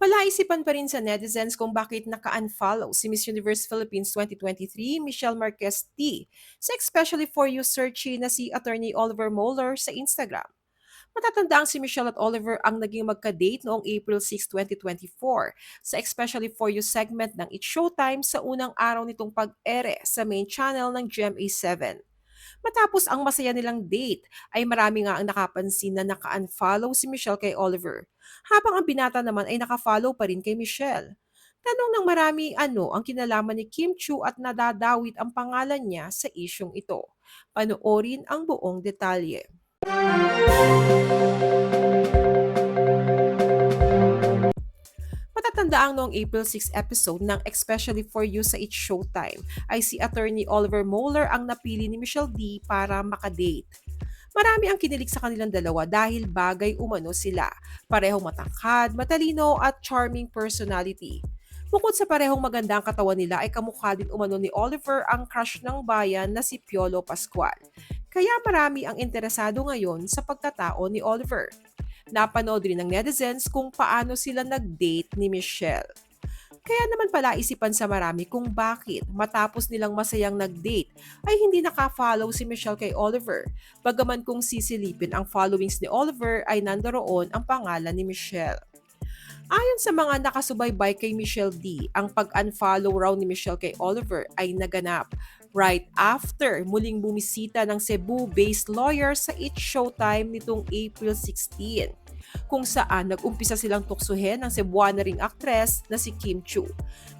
Palaisipan pa rin sa netizens kung bakit naka-unfollow si Miss Universe Philippines 2023 Michelle Marquez T sa especially for you searchy na si Attorney Oliver Moeller sa Instagram. Matatandaang si Michelle at Oliver ang naging magka-date noong April 6, 2024 sa especially for you segment ng It's Showtime sa unang araw nitong pag-ere sa main channel ng GMA7. Matapos ang masaya nilang date, ay marami nga ang nakapansin na naka-unfollow si Michelle kay Oliver, habang ang binata naman ay naka-follow pa rin kay Michelle. Tanong ng marami ano ang kinalaman ni Kim Chu at nadadawit ang pangalan niya sa isyong ito. Panoorin ang buong detalye. Matatandaang noong April 6 episode ng Especially for You sa It's Showtime ay si Attorney Oliver Moeller ang napili ni Michelle D para makadate. Marami ang kinilig sa kanilang dalawa dahil bagay umano sila. Parehong matangkad, matalino at charming personality. Bukod sa parehong maganda ang katawan nila ay kamukha din umano ni Oliver ang crush ng bayan na si Piolo Pascual. Kaya marami ang interesado ngayon sa pagkatao ni Oliver. Napanood rin ng netizens kung paano sila nag-date ni Michelle. Kaya naman pala isipan sa marami kung bakit matapos nilang masayang nag-date ay hindi naka-follow si Michelle kay Oliver. Bagaman kung sisilipin ang followings ni Oliver ay nandaroon ang pangalan ni Michelle. Ayon sa mga nakasubaybay kay Michelle D, ang pag-unfollow raw ni Michelle kay Oliver ay naganap right after muling bumisita ng Cebu-based lawyer sa It's Showtime nitong April 16, kung saan nag-umpisa silang tuksuhin ng Cebuana ring aktres na si Kim Chu.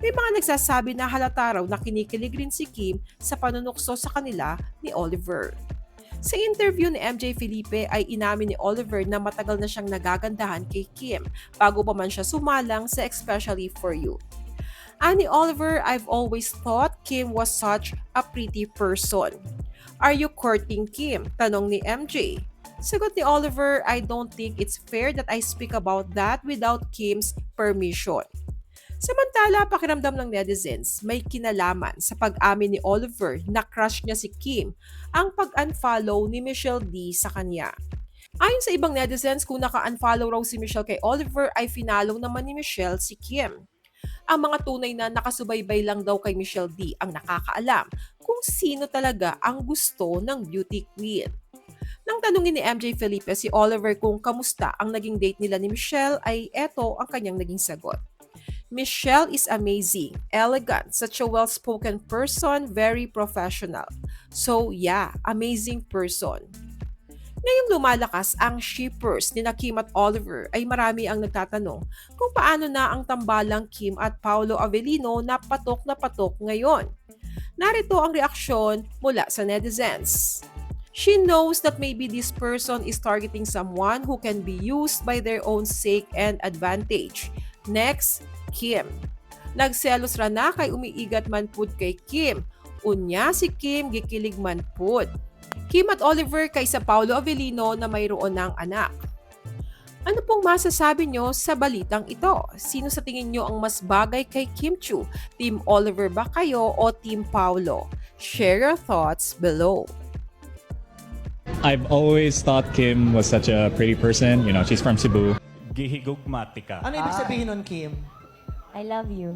May mga nagsasabi na halata raw na kinikilig rin si Kim sa panunukso sa kanila ni Oliver. Sa interview ni MJ Felipe ay inamin ni Oliver na matagal na siyang nagagandahan kay Kim bago pa man siya sumalang sa Especially for You. Ani Oliver, I've always thought Kim was such a pretty person. Are you courting Kim? Tanong ni MJ. Sagot ni Oliver, I don't think it's fair that I speak about that without Kim's permission. Samantala, pakiramdam ng netizens, may kinalaman sa pag-amin ni Oliver na crush niya si Kim ang pag-unfollow ni Michelle D sa kanya. Ayon sa ibang netizens, kung naka-unfollow raw si Michelle kay Oliver ay finalong naman ni Michelle si Kim. Ang mga tunay na nakasubaybay lang daw kay Michelle D ang nakakaalam kung sino talaga ang gusto ng beauty queen. Nang tanungin ni MJ Felipe si Oliver kung kamusta ang naging date nila ni Michelle ay eto ang kanyang naging sagot. Michelle is amazing, elegant, such a well-spoken person, very professional. So yeah, amazing person. Ngayong lumalakas ang shippers ni Kim at Oliver ay marami ang nagtatanong kung paano na ang tambalang Kim at Paolo Avellino na patok ngayon. Narito ang reaksyon mula sa netizens. She knows that maybe this person is targeting someone who can be used by their own sake and advantage. Next, Kim. Nagselos ra na kay umiigat man pud kay Kim. Unya si Kim gikilig man pud. Kim at Oliver kaysa Paolo Avellino na mayroon ng anak. Ano pong masasabi nyo sa balitang ito? Sino sa tingin nyo ang mas bagay kay Kim Chu? Team Oliver ba kayo o Team Paolo? Share your thoughts below. I've always thought Kim was such a pretty person. You know, she's from Cebu. Gihigugmatika. Ano ibig sabihin nun, Kim? I love you.